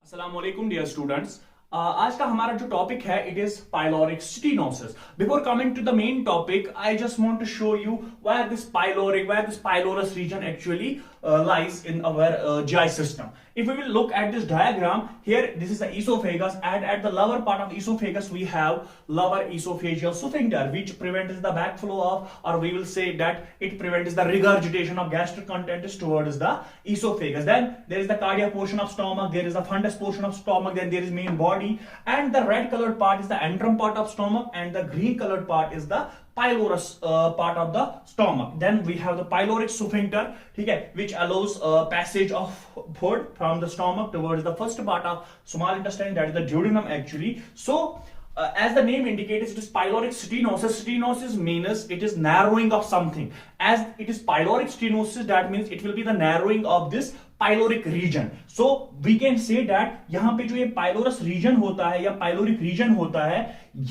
Assalamualaikum dear students. आज का हमारा जो टॉपिक है it is pyloric stenosis. Before coming to the main topic I just want to show you where this pylorus region actually lies in our GI system. If we will look at this diagram here, this is the esophagus, and at the lower part of the esophagus we have lower esophageal sphincter which prevents the backflow of, or we will say that it prevents the regurgitation of gastric contents towards the esophagus. Then there is the cardiac portion of stomach, there is the fundus portion of stomach, then there is main body, and the red colored part is the antrum part of stomach, and the green colored part is the pylorus part of the stomach. Then we have the pyloric sphincter, ठीक है, which allows passage of food from the stomach towards the first part of small intestine, that is the duodenum actually. So as the name indicates, it is pyloric stenosis. Stenosis means it is narrowing of something. As it is pyloric stenosis, that means it will be the narrowing of this pyloric region. So we can say that यहाँ पे जो ये pylorus region होता है या pyloric region होता है,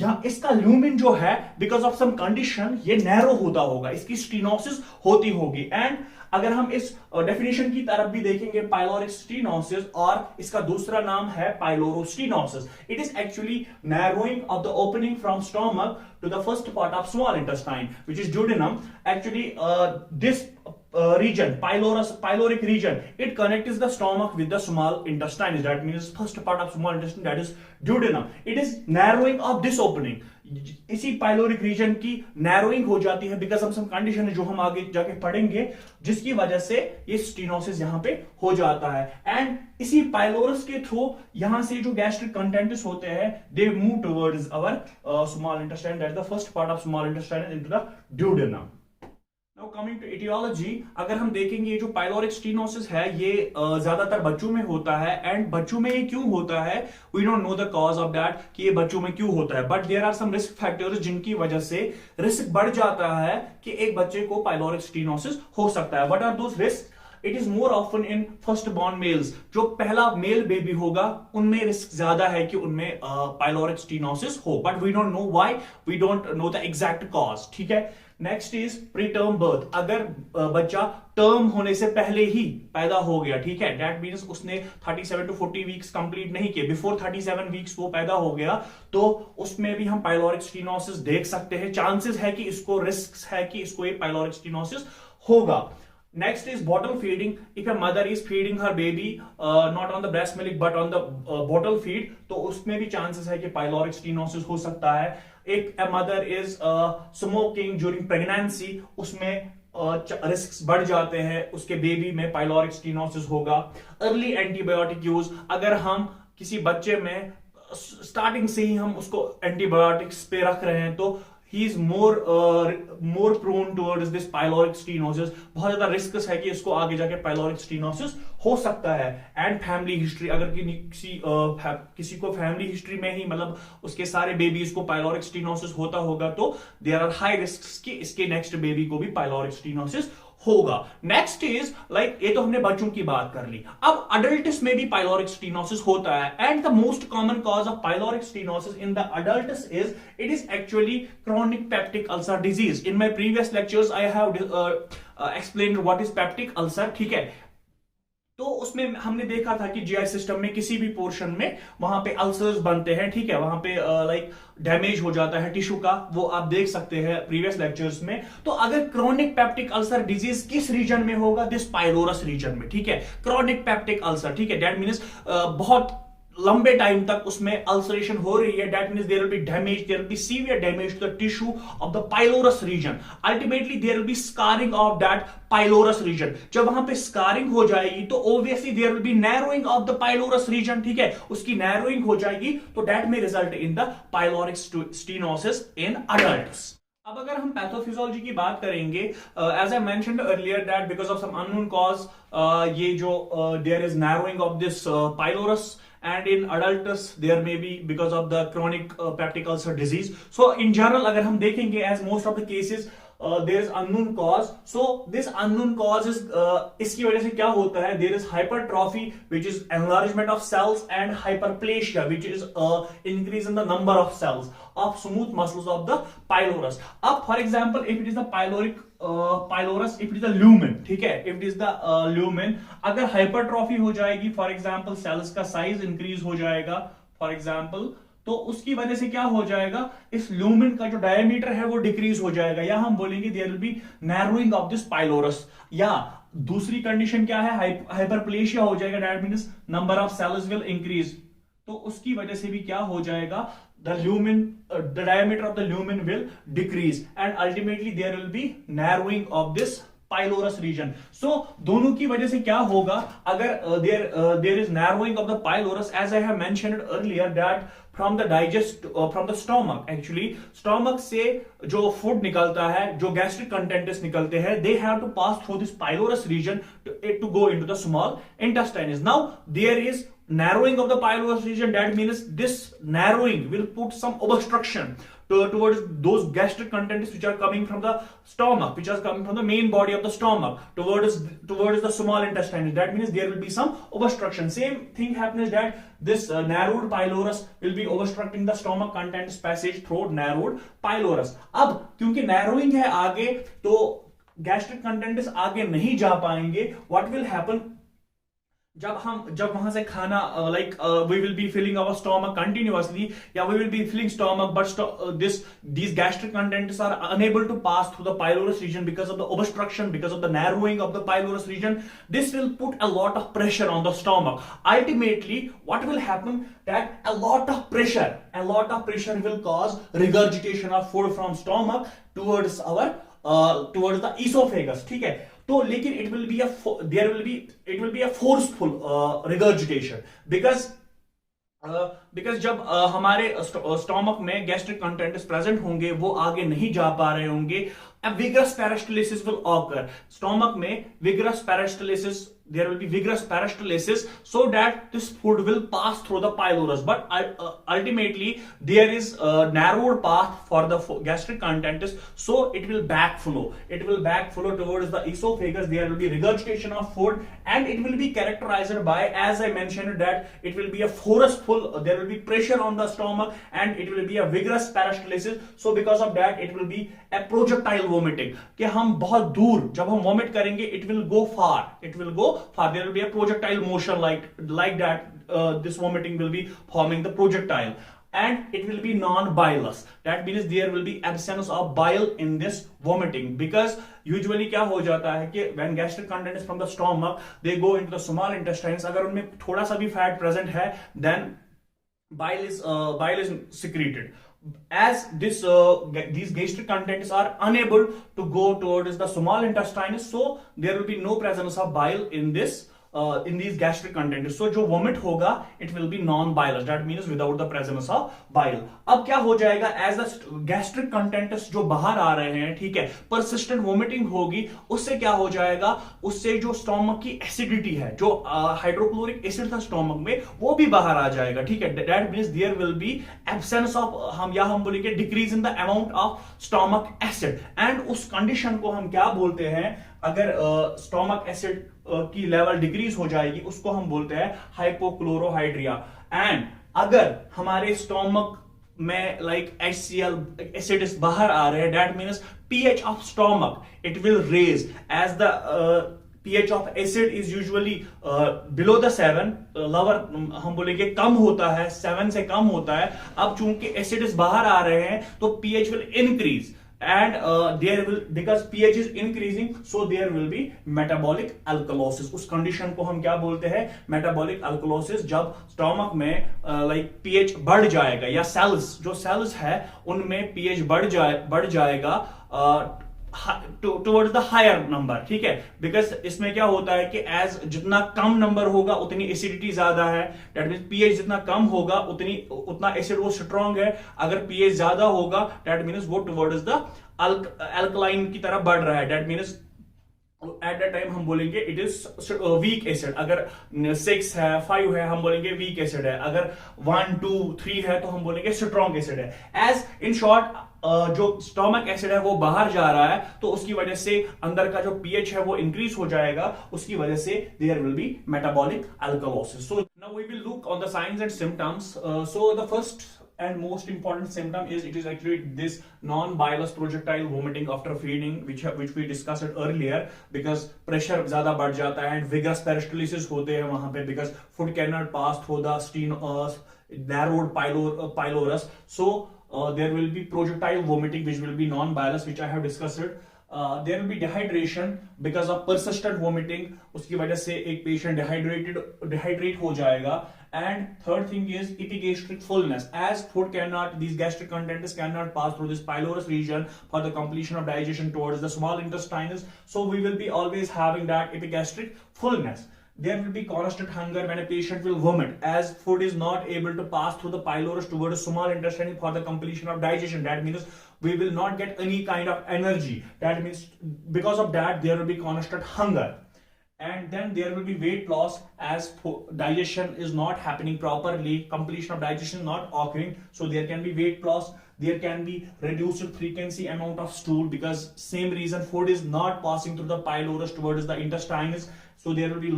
या इसका lumen जो है because of some condition ये narrow होता होगा, इसकी stenosis होती होगी. And अगर हम इस डेफिनेशन की तरफ भी देखेंगे पाइलोरिक स्टीनोसिस, और इसका दूसरा नाम है pylorostenosis. It is actually narrowing of the opening from stomach to the first part of small intestine, which is duodenum. Actually this region, pyloric region, it connects the stomach with the small intestine. That means first part of small intestine, that is duodenum. It is narrowing of this opening. इसी pyloric reason की narrowing हो जाती है because of some condition जो हम आगे जाके पढ़ेंगे, जिसकी वजह से ये स्टीनोसिस यहां पे हो जाता है. एंड इसी पाइलोरस के थ्रू यहां से जो गैस्ट्रिक कंटेंट्स होते हैं they move towards our small intestine, that is the first part of small intestine into the duodenum. Now coming to etiology, अगर हम देखेंगे ये जो पाइलोरिक स्टीनोसिस है ये ज्यादातर बच्चों में होता है. एंड बच्चों में ये क्यों होता है, we don't know the cause of that कि ये बच्चों में क्यों होता है, but there are some risk factors जिनकी वजह से रिस्क बढ़ जाता है कि एक बच्चे को पाइलोरिक स्टीनोसिस हो सकता है. What are those risk? It is more often in first born males. जो पहला मेल बेबी होगा उनमें रिस्क ज्यादा है कि उनमें पाइलोरिक स्टीनोसिस हो, but we don't know why, we don't know the exact cause. ठीक है. Next is preterm birth. अगर बच्चा टर्म होने से पहले ही पैदा हो गया, ठीक है, दैट मींस उसने 37 to 40 वीक्स कंप्लीट नहीं किए, बिफोर 37 वीक्स वो पैदा हो गया, तो उसमें भी हम पाइलोरिक स्टीनोसिस देख सकते हैं. चांसेस है कि इसको, रिस्क है कि इसको ये पाइलोरिक स्टीनोसिस होगा. Next is bottle feeding. If a mother is feeding her baby not on the breast milk but on the bottle feed, तो उसमें भी chances है कि pyloric stenosis हो सकता है. If a mother is smoking during pregnancy, उसमें risk बढ़ जाते हैं, उसके बेबी में पाइलोरिक स्टीनोसिस होगा. अर्ली एंटीबायोटिक यूज, अगर हम किसी बच्चे में स्टार्टिंग से ही हम उसको एंटीबायोटिक्स पे रख रहे हैं तो he is more prone towards this pyloric stenosis. बहुत ज्यादा रिस्क है कि इसको आगे जाके पाइलोरिक स्टीनोसिस हो सकता है. एंड फैमिली हिस्ट्री, अगर किसी को फैमिली हिस्ट्री में ही मतलब उसके सारे बेबीज को पाइलोरिक स्टीनोसिस होता होगा तो देयर आर हाई रिस्क कि इसके नेक्स्ट बेबी को भी पाइलोरिक स्टीनोसिस होगा. नेक्स्ट इज लाइक, ये तो हमने बच्चों की बात कर ली. अब अडल्ट्स में भी पाइलोरिक स्टीनोसिस होता है. And the most common cause of pyloric stenosis in the adults is, it is actually chronic peptic ulcer disease. In my previous lectures I have explained what is peptic ulcer. ठीक है, तो उसमें हमने देखा था कि जीआई सिस्टम में किसी भी पोर्शन में वहां पे अल्सर्स बनते हैं. ठीक है, वहां पे लाइक डैमेज हो जाता है टिश्यू का, वो आप देख सकते हैं प्रीवियस लेक्चर्स में. तो अगर क्रोनिक पेप्टिक अल्सर डिजीज किस रीजन में होगा, दिस पाइलोरस रीजन में. ठीक है, क्रोनिक पेप्टिक अल्सर, ठीक है, दैट मींस बहुत लंबे टाइम तक उसमें अल्सरेशन हो रही है. That means there will be damage, there will be severe damage to the tissue of the pylorus region. Ultimately there will be scarring of that pylorus region. जब वहां पे स्कारिंग हो जाएगी तो obviously there will be narrowing of the pylorus region. ठीक है, उसकी narrowing हो जाएगी तो दैट में result in the pyloric stenosis in adults. अब अगर हम पैथोफिजियोलॉजी की बात करेंगे, as I mentioned earlier that because of some unknown cause ये जो there is narrowing of this pylorus, and in adults there may be because of the chronic peptic ulcer disease. So in general अगर हम देखेंगे as most of the cases there is unknown cause. So this unknown cause is इसकी वजह से क्या होता है, there is hypertrophy which is enlargement of cells and hyperplasia which is increase in the number of cells of smooth muscles of the pylorus. अब for example if it is the pylorus, if it is the lumen, ठीक है, if it is the lumen, अगर hypertrophy हो जाएगी, for example cells का size increase हो जाएगा for example, तो उसकी वजह से क्या हो जाएगा, इस लूमेन का जो डायमीटर है वो डिक्रीज हो जाएगा, या हम बोलेंगे there will be narrowing of this pylorus, या दूसरी कंडीशन क्या है, हाइपरप्लेशिया हो जाएगा, that means number of cells will increase, तो उसकी वजह से भी क्या हो जाएगा, the diameter of the lumen will decrease and ultimately there will be narrowing of this pylorus region. So दोनों की वजह से क्या होगा, अगर there is narrowing of the pylorus, as I have mentioned earlier that from the stomach, actually stomach से जो food निकलता है, जो gastric contents निकलते हैं, they have to pass through this pylorus region to go into the small intestines. Now there is narrowing of the pylorus region, that means this narrowing will put some obstruction towards those gastric contents which are coming from the stomach, which are coming from the main body of the stomach towards the small intestine. That means there will be some obstruction. Same thing happens that this narrowed pylorus will be obstructing the stomach contents passage through narrowed pylorus. अब क्योंकि narrowing है आगे, तो gastric contents आगे नहीं जा पाएंगे. What will happen? जब वहां से खाना we will be filling our stomach continuously, yeah, we will be filling stomach, but these gastric contents are unable to pass through the pylorus region because of the obstruction, because of the narrowing of the pylorus region. This will put a lot of pressure on the stomach. Ultimately what will happen, that a lot of pressure will cause regurgitation of food from stomach towards the esophagus, ठीक है. तो लेकिन it will be a forceful regurgitation because जब हमारे stomach में gastric contents present होंगे, वो आगे नहीं जा पा रहे होंगे, a vigorous peristalsis will occur. Stomach में vigorous peristalsis, there will be vigorous peristalsis so that this food will pass through the pylorus, but ultimately there is a narrowed path for the gastric contents, so it will backflow towards the esophagus. There will be regurgitation of food and it will be characterized by, as I mentioned, that it will be a forceful, there will be pressure on the stomach and it will be a vigorous peristalsis. So because of that it will be a projectile vomiting, कि हम बहुत दूर जब हम vomit करेंगे, it will go far, there will be a projectile motion like that. This vomiting will be forming the projectile and it will be non-bilous. That means there will be absence of bile in this vomiting, because usually क्या हो जाता है कि when gastric contents from the stomach they go into the small intestines, अगर उनमें थोड़ा सा भी fat present है, then bile is secreted. As these gastric contents are unable to go towards the small intestine, so there will be no presence of bile in these gastric contents. So जो vomit होगा it will be non-bilous, that means without the presence of bile. अब क्या हो जाएगा, as the gastric contents जो बाहर आ रहे हैं, ठीक है, persistent vomiting होगी, उससे क्या हो जाएगा, उससे जो स्टोमक की एसिडिटी है, जो हाइड्रोक्लोरिक एसिड था स्टोमक में, वो भी बाहर आ जाएगा, ठीक है. That means there will be absence of, हम बोलेंगे decrease in the amount of stomach acid, and उस कंडीशन को हम क्या बोलते हैं, अगर स्टोमक एसिड की लेवल डिक्रीज हो जाएगी, उसको हम बोलते हैं हाइपोक्लोरोहाइड्रिया. एंड अगर हमारे स्टोमक में HCl एसिड्स बाहर आ रहे हैं, that means pH of stomach it will raise, as the pH of acid is usually below the 7, lower हम बोलेंगे कम होता है, 7 से कम होता है. अब चूंकि एसिड्स बाहर आ रहे हैं तो pH will increase and there will, because pH is increasing, so there will be metabolic alkalosis. उस कंडीशन को हम क्या बोलते हैं, metabolic alkalosis. जब स्टोमक में pH बढ़ जाएगा, या जो सेल्स है उनमें pH बढ़ जाएगा टुवर्ड्स द हायर नंबर, ठीक है. बिकॉज इसमें क्या होता है कि एज जितना कम नंबर होगा उतनी एसिडिटी ज्यादा है, दैट मींस पीएच जितना कम होगा उतना एसिड वो स्ट्रॉन्ग है. अगर पीएच ज्यादा होगा दैट मींस वो टुवर्ड्स द अल्कलाइन की तरफ बढ़ रहा है, that means at that time हम बोलेंगे इट इज वीक एसिड. अगर 6 है 5 है हम बोलेंगे वीक एसिड है, अगर 1 2 3 है तो हम बोलेंगे स्ट्रॉन्ग एसिड है. एज इन शॉर्ट जो स्टोमक एसिड है वो बाहर जा रहा है, तो उसकी वजह से अंदर का जो पीएच है वो इंक्रीज हो जाएगा, उसकी वजह से there will be metabolic alkalosis. So now we will look on the signs and symptoms. So the first and most important symptom is it is actually this non-bilious projectile vomiting after feeding, which we discussed earlier, because pressure ज़्यादा बढ़ जाता है and vigorous peristalsis होते हैं वहाँ पे, because food cannot pass through the narrowed pylorus. So there will be projectile vomiting which will be non-bilious, which I have discussed it. There will be dehydration because of persistent vomiting. उसकी वजह से एक patient dehydrate हो जाएगा. And third thing is epigastric fullness, as these gastric contents cannot pass through this pylorus region for the completion of digestion towards the small intestines. So we will be always having that epigastric fullness. There will be constant hunger when a patient will vomit, as food is not able to pass through the pylorus towards the small intestine for the completion of digestion. That means we will not get any kind of energy. That means because of that there will be constant hunger. And then there will be weight loss, as digestion is not happening properly, completion of digestion not occurring, so there can be weight loss. There can be reduced frequency amount of stool, because same reason food is not passing through the pylorus towards the intestines, so there will be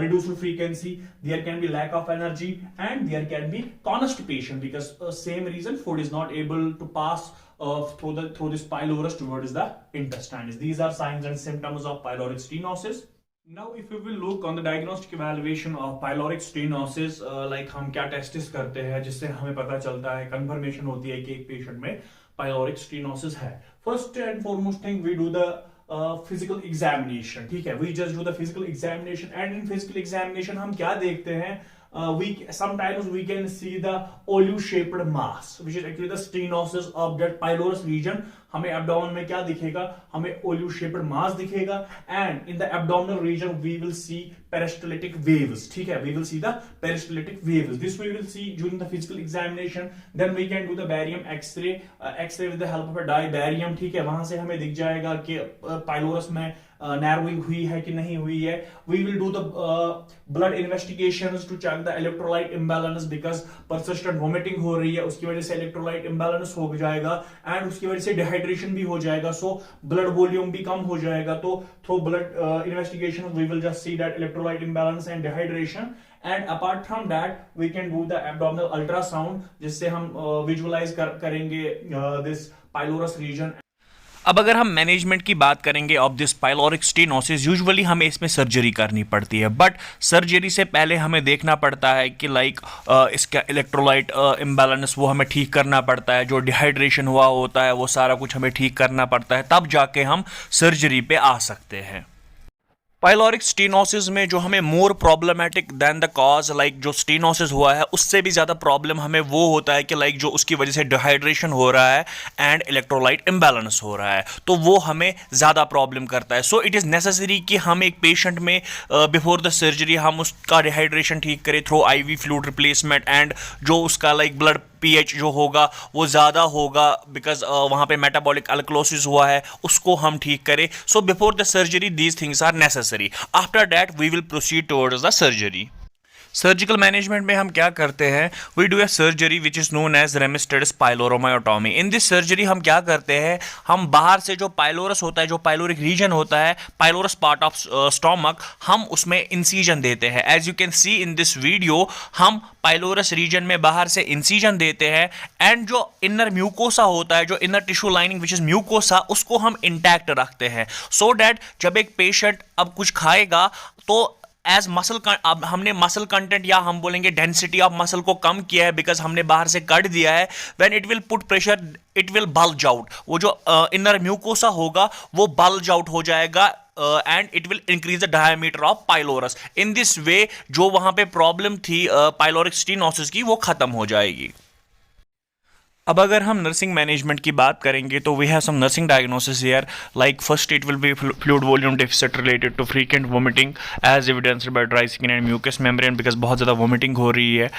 reduced frequency. There can be lack of energy, and there can be constipation, because same reason food is not able to pass through this pylorus towards the intestines. These are signs and symptoms of pyloric stenosis. Now if we will look on the diagnostic evaluation of pyloric stenosis, like हम क्या test करते हैं जिससे हमें पता चलता है, confirmation होती है कि एक पेशेंट में pyloric stenosis है. First and foremost thing, we do the physical examination. ठीक है, we just do the physical examination, and in physical examination हम क्या देखते हैं, sometimes we can see the olive-shaped mass, which is actually the stenosis of that pylorus region. हमें abdomen में क्या दिखेगा, हमें olive-shaped mass दिखेगा, and in the abdominal region we will see peristaltic waves. ठीक है, we will see the peristaltic waves. This we will see during the physical examination. Then we can do the barium X-ray, with the help of a dye barium. ठीक है, वहां से हमें दिख जाएगा कि pylorus में narrowing हुई है कि नहीं हुई है. We will do the blood investigations to check the electrolyte imbalance, because persistent vomiting हो रही है, उसकी वजह से electrolyte imbalance हो जाएगा, and उसकी वजह से dehydration भी हो जाएगा, so blood volume भी कम हो जाएगा. तो through blood investigation we will just see that electrolyte imbalance and dehydration. And apart from that we can do the abdominal ultrasound, जिससे हम visualize करेंगे this pylorus region. अब अगर हम मैनेजमेंट की बात करेंगे of this pyloric stenosis, usually हमें इसमें सर्जरी करनी पड़ती है, बट सर्जरी से पहले हमें देखना पड़ता है कि इसका इलेक्ट्रोलाइट इम्बैलेंस वो हमें ठीक करना पड़ता है, जो डिहाइड्रेशन हुआ होता है वो सारा कुछ हमें ठीक करना पड़ता है, तब जाके हम सर्जरी पे आ सकते हैं. पाइलोरिक स्टेनोसिस में जो हमें more problematic then the cause, जो स्टेनोसिस हुआ है उससे भी ज़्यादा प्रॉब्लम हमें वो होता है कि जो उसकी वजह से डिहाइड्रेशन हो रहा है एंड इलेक्ट्रोलाइट इम्बैलेंस हो रहा है, तो वो हमें ज़्यादा प्रॉब्लम करता है. सो इट इज़ नेसेसरी कि हम एक पेशेंट में बिफोर द सर्जरी हम उसका डिहाइड्रेशन ठीक करें through IV fluid replacement, and जो उसका ब्लड pH जो होगा वो ज़्यादा होगा, बिकॉज वहाँ पे मेटाबॉलिक अल्कलोसिस हुआ है, उसको हम ठीक करें. So before the surgery these things are necessary. After that we will proceed towards the surgery. Surgical management में हम क्या करते हैं, we do a surgery which is known as Ramstedt's pyloromyotomy. In this surgery हम क्या करते हैं, हम बाहर से जो पाइलोरस होता है, जो पाइलोरिक रीजन होता है, पाइलोरस पार्ट ऑफ स्टोमक, हम उसमें इंसीजन देते हैं. As you can see in this video, हम पाइलोरस रीजन में बाहर से इंसीजन देते हैं, एंड जो इनर म्यूकोसा होता है, जो inner tissue lining which is mucosa, उसको हम इंटैक्ट रखते हैं, सो डैट जब एक पेशेंट अब कुछ खाएगा तो एज मसल, अब हमने मसल कंटेंट या हम बोलेंगे डेंसिटी ऑफ मसल को कम किया है, बिकॉज हमने बाहर से कट दिया है. When it will put pressure it will bulge out, वो जो इनर म्यूकोसा होगा वो बल्ज आउट हो जाएगा, and it will increase the diameter of pylorus. In this way जो वहां पे प्रॉब्लम थी पाइलोरिक स्टेनोसिस की, वो खत्म हो जाएगी. अब अगर हम नर्सिंग मैनेजमेंट की बात करेंगे तो we have some nursing diagnosis here, like first it will be fluid volume deficit related to frequent vomiting as evidenced by dry skin and mucous membrane, because बहुत ज़्यादा वोमिटिंग हो रही है.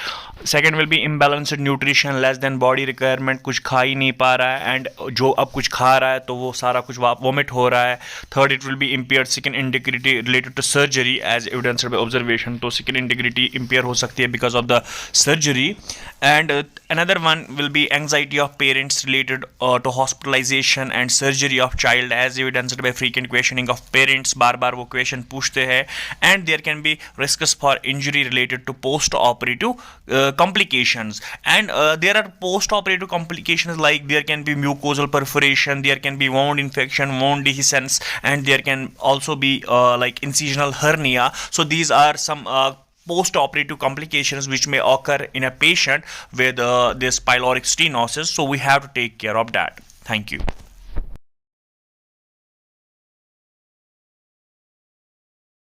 Second will be imbalanced nutrition, less than body requirement, कुछ खा ही नहीं पा रहा है, एंड जो अब कुछ खा रहा है तो वो सारा कुछ वोमिट हो रहा है. Third it will be impaired skin integrity related to surgery as evidenced by observation, तो स्किन इंटीग्रिटी इम्पेयर हो सकती है because of the surgery. And another one will be anxiety anxiety of parents related to hospitalization and surgery of child as evidenced by frequent questioning of parents. बार बार वो question पूछते हैं. And there can be risks for injury related to post-operative complications. And there are post-operative complications like there can be mucosal perforation, there can be wound infection, wound dehiscence, and there can also be like incisional hernia. So these are some post-operative complications which may occur in a patient with this pyloric stenosis. So we have to take care of that. Thank you.